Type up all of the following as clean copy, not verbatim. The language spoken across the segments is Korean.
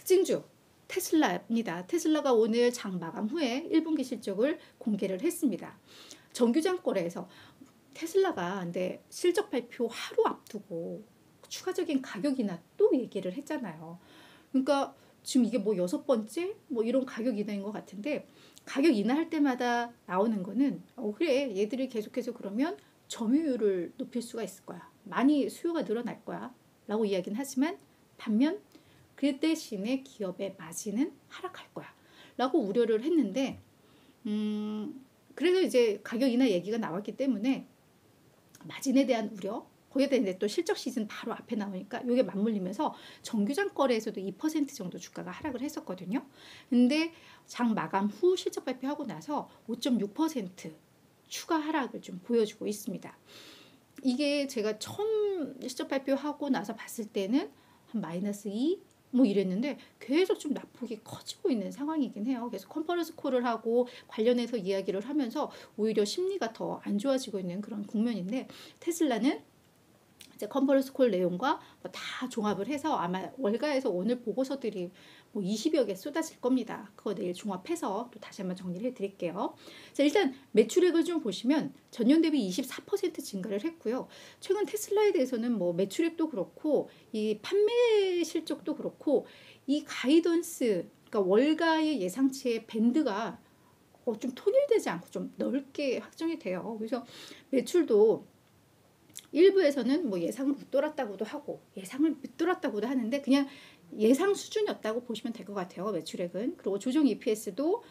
특징주 테슬라입니다. 테슬라가 오늘 장 마감 후에 1분기 실적을 공개를 했습니다. 정규장 거래에서 테슬라가 근데 실적 발표 하루 앞두고 추가적인 가격 인하 또 얘기를 했잖아요. 그러니까 지금 이게 뭐 6번째 뭐 이런 가격 인하인 것 같은데, 가격 인하할 때마다 나오는 거는 그래 얘들이 계속해서 그러면 점유율을 높일 수가 있을 거야, 많이 수요가 늘어날 거야 라고 이야기는 하지만, 반면 그 대신에 기업의 마진은 하락할 거야 라고 우려를 했는데, 그래서 이제 가격 인하 얘기가 나왔기 때문에 마진에 대한 우려, 거기에 대한 또 실적 시즌 바로 앞에 나오니까 이게 맞물리면서 정규장 거래에서도 2% 정도 주가가 하락을 했었거든요. 근데 장 마감 후 실적 발표하고 나서 5.6% 추가 하락을 좀 보여주고 있습니다. 이게 제가 처음 실적 발표하고 나서 봤을 때는 한 마이너스 2 뭐 이랬는데 계속 좀 낙폭이 커지고 있는 상황이긴 해요. 그래서 컨퍼런스 콜을 하고 관련해서 이야기를 하면서 오히려 심리가 더 안 좋아지고 있는 그런 국면인데, 테슬라는 이제 컨퍼런스 콜 내용과 뭐 다 종합을 해서 아마 월가에서 오늘 보고서들이 뭐 20여 개 쏟아질 겁니다. 그거 내일 종합해서 또 다시 한번 정리를 해드릴게요. 자, 일단 매출액을 좀 보시면 전년 대비 24% 증가를 했고요. 최근 테슬라에 대해서는 뭐 매출액도 그렇고 이 판매 실적도 그렇고 이 가이던스, 그러니까 월가의 예상치의 밴드가 좀 통일되지 않고 좀 넓게 확정이 돼요. 그래서 매출도 일부에서는 뭐 예상을 밑돌았다고도 하고 예상을 밑돌았다고도 하는데 그냥 예상 수준이었다고 보시면 될 것 같아요, 매출액은. 그리고 조정 EPS도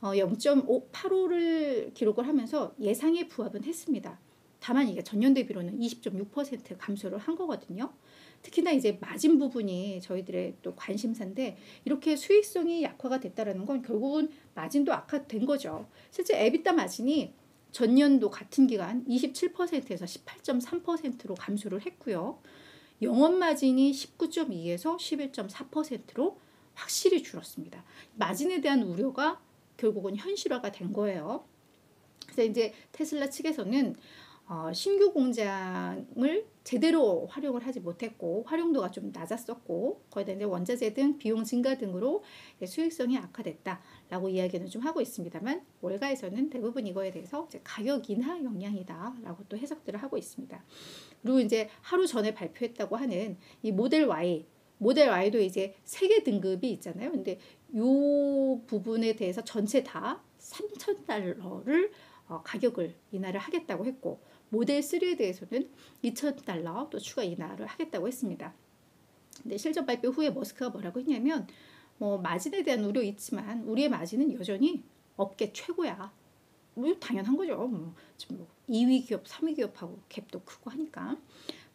0.85를 기록을 하면서 예상에 부합은 했습니다. 다만 이게 전년 대비로는 20.6% 감소를 한 거거든요. 특히나 이제 마진 부분이 저희들의 또 관심사인데, 이렇게 수익성이 약화가 됐다는 건 결국은 마진도 악화된 거죠. 실제 에비타 마진이 전년도 같은 기간 27%에서 18.3%로 감소를 했고요. 영업마진이 19.2에서 11.4%로 확실히 줄었습니다. 마진에 대한 우려가 결국은 현실화가 된 거예요. 그래서 이제 테슬라 측에서는 신규 공장을 제대로 활용을 하지 못했고 활용도가 좀 낮았었고, 거기다 이제 원자재 등 비용 증가 등으로 수익성이 악화됐다라고 이야기는 좀 하고 있습니다만, 월가에서는 대부분 이거에 대해서 이제 가격 인하 영향이다라고 또 해석들을 하고 있습니다. 그리고 이제 하루 전에 발표했다고 하는 이 모델 Y도 이제 3개 등급이 있잖아요. 근데 이 부분에 대해서 전체 다 $3,000를 가격을 인하를 하겠다고 했고, 모델 3에 대해서는 $2,000 또 추가 인하를 하겠다고 했습니다. 근데 실적 발표 후에 머스크가 뭐라고 했냐면, 뭐 마진에 대한 우려 있지만 우리의 마진은 여전히 업계 최고야. 뭐 당연한 거죠. 지금 뭐 2위 기업, 3위 기업하고 갭도 크고 하니까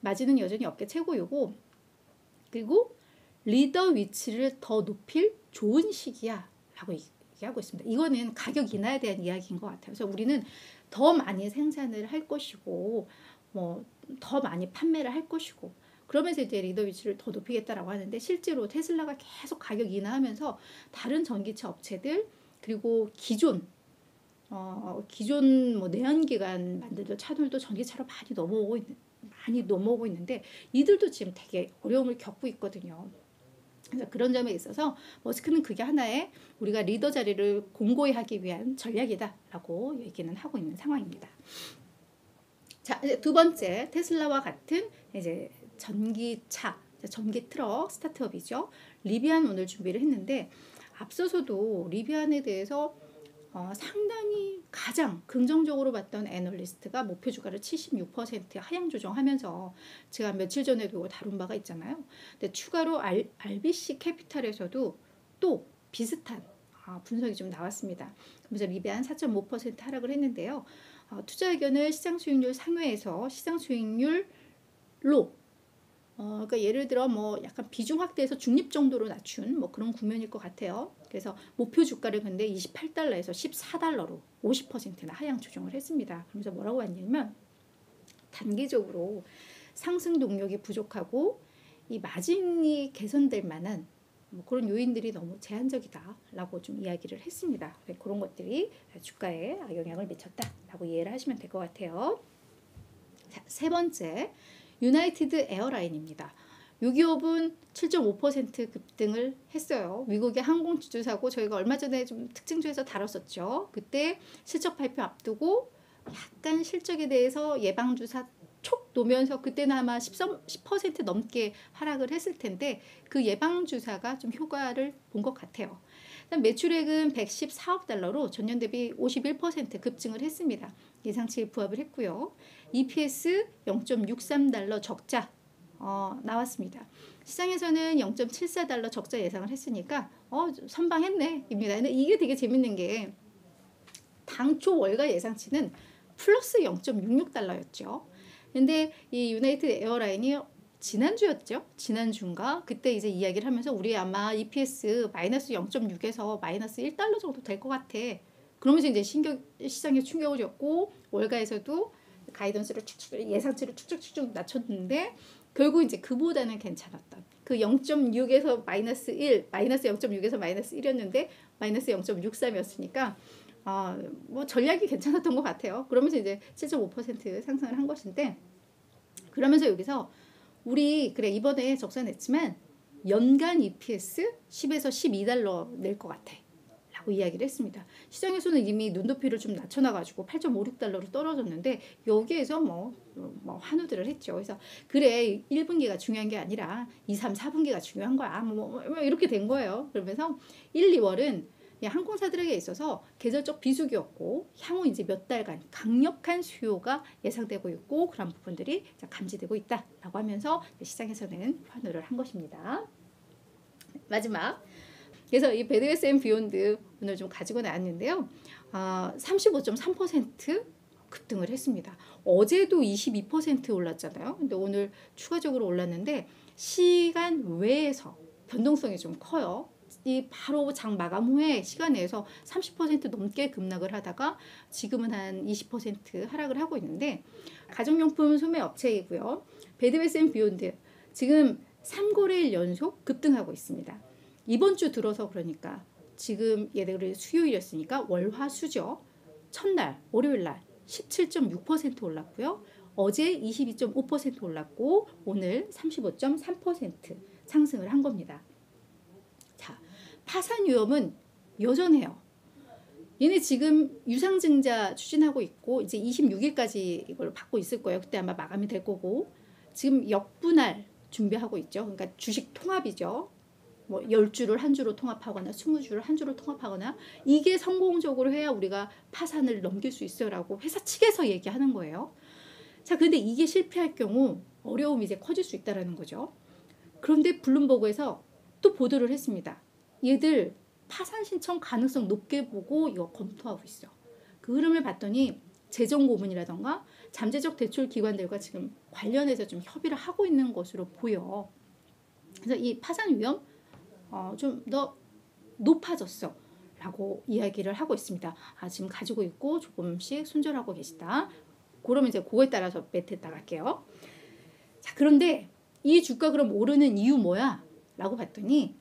마진은 여전히 업계 최고이고, 그리고 리더 위치를 더 높일 좋은 시기야라고 얘기하고 있습니다. 이거는 가격 인하에 대한 이야기인 것 같아요. 그래서 우리는 더 많이 생산을 할 것이고 뭐 더 많이 판매를 할 것이고, 그러면서 이제 리더 위치를 더 높이겠다라고 하는데, 실제로 테슬라가 계속 가격 인하하면서 다른 전기차 업체들, 그리고 기존 뭐 내연기관 만들던 차들도 전기차로 많이 넘어오고 있는데 이들도 지금 되게 어려움을 겪고 있거든요. 그래서 그런 점에 있어서 머스크는 그게 하나의 우리가 리더 자리를 공고히 하기 위한 전략이다라고 얘기는 하고 있는 상황입니다. 자, 이제 두 번째, 테슬라와 같은 이제 전기차, 전기 트럭 스타트업이죠. 리비안 오늘 준비를 했는데, 앞서서도 리비안에 대해서 상당히 가장 긍정적으로 봤던 애널리스트가 목표 주가를 76% 하향 조정하면서 제가 며칠 전에도 다룬 바가 있잖아요. 근데 추가로 RBC 캐피탈에서도 또 비슷한 분석이 좀 나왔습니다. 그래서 리비안 4.5% 하락을 했는데요. 투자 의견을 시장 수익률 상회에서 시장 수익률로 그러니까 예를 들어 뭐 약간 비중 확대해서 중립 정도로 낮춘 뭐 그런 국면일 것 같아요. 그래서 목표 주가를 근데 $28에서 $14로 50%나 하향 조정을 했습니다. 그러면서 뭐라고 했냐면, 단기적으로 상승 동력이 부족하고 이 마진이 개선될 만한 뭐 그런 요인들이 너무 제한적이다라고 좀 이야기를 했습니다. 그런 것들이 주가에 영향을 미쳤다라고 이해를 하시면 될 것 같아요. 자, 세 번째, 유나이티드 에어라인입니다. 요 기업은 7.5% 급등을 했어요. 미국의 항공주주사고 저희가 얼마 전에 좀 특징주에서 다뤘었죠. 그때 실적 발표 앞두고 약간 실적에 대해서 예방주사 촉 놓으면서 그때는 아마 10% 넘게 하락을 했을 텐데 그 예방주사가 좀 효과를 본 것 같아요. 매출액은 114억 달러로 전년 대비 51% 급증을 했습니다. 예상치에 부합을 했고요. EPS 0.63달러 적자 나왔습니다. 시장에서는 0.74달러 적자 예상을 했으니까 선방했네 입니다. 근데 이게 되게 재밌는 게 당초 월가 예상치는 플러스 0.66달러였죠. 근데 이 유나이티드 에어라인이 지난주였죠. 지난주인가? 그때 이제 이야기를 하면서 우리 아마 EPS 마이너스 0.6에서 마이너스 1달러 정도 될 것 같아. 그러면서 이제 시장에 충격을 줬고 월가에서도 가이던스를 예상치를 축축 낮췄는데 결국 이제 그보다는 괜찮았던 그 0.6에서 마이너스 1, 마이너스 0.6에서 마이너스 1이었는데 마이너스 0.63이었으니까 뭐 전략이 괜찮았던 것 같아요. 그러면서 이제 7.5% 상승을 한 것인데 그러면서 여기서 우리 그래 이번에 적자 냈지만 연간 EPS 10에서 12달러 낼 것 같아 라고 이야기를 했습니다. 시장에서는 이미 눈높이를 좀 낮춰놔가지고 8.56달러로 떨어졌는데 여기에서 뭐 환호들을 했죠. 그래서 그래 1분기가 중요한 게 아니라 2, 3, 4분기가 중요한 거야. 뭐 이렇게 된 거예요. 그러면서 1, 2월은 항공사들에게 있어서 계절적 비수기였고 향후 이제 몇 달간 강력한 수요가 예상되고 있고 그런 부분들이 감지되고 있다라고 하면서 시장에서는 환호를 한 것입니다. 마지막 그래서 이 베드웨스 & 비욘드 오늘 좀 가지고 나왔는데요. 35.3% 급등을 했습니다. 어제도 22% 올랐잖아요. 근데 오늘 추가적으로 올랐는데 시간 외에서 변동성이 좀 커요. 이 바로 장 마감 후에 시간 내에서 30% 넘게 급락을 하다가 지금은 한 20% 하락을 하고 있는데 가정용품 소매 업체이고요. 베드웨스 & 비욘드 지금 3거래일 연속 급등하고 있습니다. 이번 주 들어서 그러니까 지금 얘네들이 수요일이었으니까 월화수죠. 첫날 월요일날 17.6% 올랐고요. 어제 22.5% 올랐고 오늘 35.3% 상승을 한 겁니다. 자, 파산 위험은 여전해요. 얘네 지금 유상증자 추진하고 있고 이제 26일까지 이걸 받고 있을 거예요. 그때 아마 마감이 될 거고 지금 역분할 준비하고 있죠. 그러니까 주식 통합이죠. 뭐 10주를 한 주로 통합하거나 20주를 한 주로 통합하거나 이게 성공적으로 해야 우리가 파산을 넘길 수 있어요 라고 회사 측에서 얘기하는 거예요. 자, 근데 이게 실패할 경우 어려움이 이제 커질 수 있다는 거죠. 그런데 블룸버그에서 또 보도를 했습니다. 얘들 파산 신청 가능성 높게 보고 이거 검토하고 있어. 그 흐름을 봤더니 재정고문이라던가 잠재적 대출 기관들과 지금 관련해서 좀 협의를 하고 있는 것으로 보여. 그래서 이 파산 위험 좀 더 높아졌어 라고 이야기를 하고 있습니다. 지금 가지고 있고 조금씩 손절하고 계시다. 그러면 이제 그거에 따라서 매트에 따라갈게요. 자, 그런데 이 주가 그럼 오르는 이유 뭐야? 라고 봤더니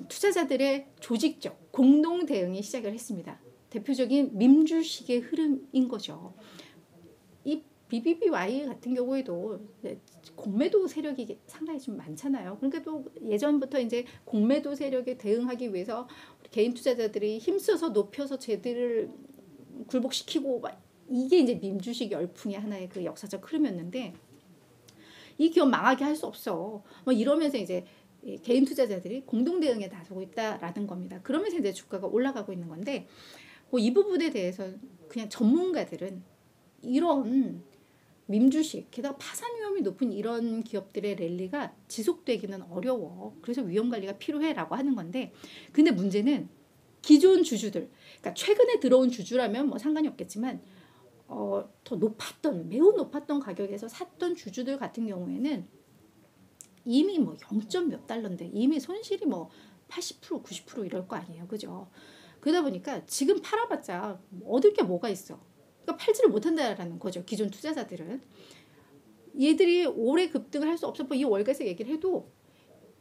투자자들의 조직적 공동 대응이 시작을 했습니다. 대표적인 밈주식의 흐름인 거죠. 이 BBBY 같은 경우에도 공매도 세력이 상당히 좀 많잖아요. 그러니까 또 예전부터 이제 공매도 세력에 대응하기 위해서 개인 투자자들이 힘써서 높여서 쟤들을 굴복시키고 막 이게 이제 밈주식 열풍의 하나의 그 역사적 흐름이었는데 이 기업 망하게 할 수 없어. 뭐 이러면서 이제 개인 투자자들이 공동 대응에 나서고 있다라는 겁니다. 그러면서 이제 주가가 올라가고 있는 건데 이 부분에 대해서 그냥 전문가들은 이런 밈주식, 게다가 파산 위험이 높은 이런 기업들의 랠리가 지속되기는 어려워. 그래서 위험관리가 필요해라고 하는 건데 근데 문제는 기존 주주들, 그러니까 최근에 들어온 주주라면 뭐 상관이 없겠지만 더 높았던, 매우 높았던 가격에서 샀던 주주들 같은 경우에는 이미 뭐 0. 몇 달러인데 이미 손실이 뭐 80%, 90% 이럴 거 아니에요. 그죠? 그러다 보니까 지금 팔아봤자 얻을 게 뭐가 있어. 그러니까 팔지를 못한다라는 거죠. 기존 투자자들은. 얘들이 오래 급등을 할 수 없어. 이 월가에서 얘기를 해도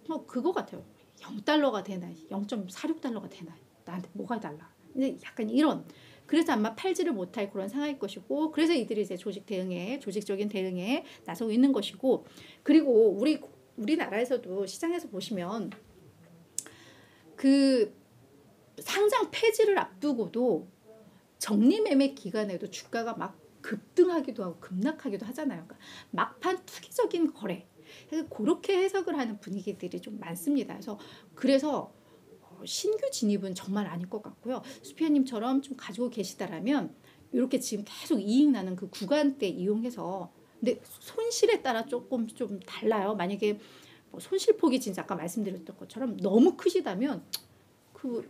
뭐 그거 같아요. 0달러가 되나 0.46달러가 되나 나한테 뭐가 달라. 근데 약간 이런. 그래서 아마 팔지를 못할 그런 상황일 것이고 그래서 이들이 이제 조직적인 대응에 나서고 있는 것이고 그리고 우리 우리나라에서도 시장에서 보시면 그 상장 폐지를 앞두고도 정리매매 기간에도 주가가 막 급등하기도 하고 급락하기도 하잖아요. 그러니까 막판 투기적인 거래. 그래서 그렇게 해석을 하는 분위기들이 좀 많습니다. 그래서 신규 진입은 정말 아닐 것 같고요. 수피아님처럼 좀 가지고 계시다라면 이렇게 지금 계속 이익 나는 그 구간대 이용해서, 근데 손실에 따라 조금 좀 달라요. 만약에 뭐 손실폭이 진짜 아까 말씀드렸던 것처럼 너무 크시다면 그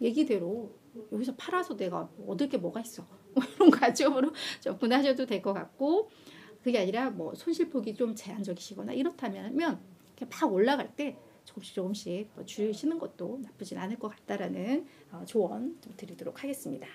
얘기대로 여기서 팔아서 내가 얻을 게 뭐가 있어. 이런 관점으로 접근하셔도 될 것 같고, 그게 아니라 뭐 손실폭이 좀 제한적이시거나 이렇다면 이렇게 막 올라갈 때 조금씩 뭐 줄이시는 것도 나쁘진 않을 것 같다라는 조언 좀 드리도록 하겠습니다.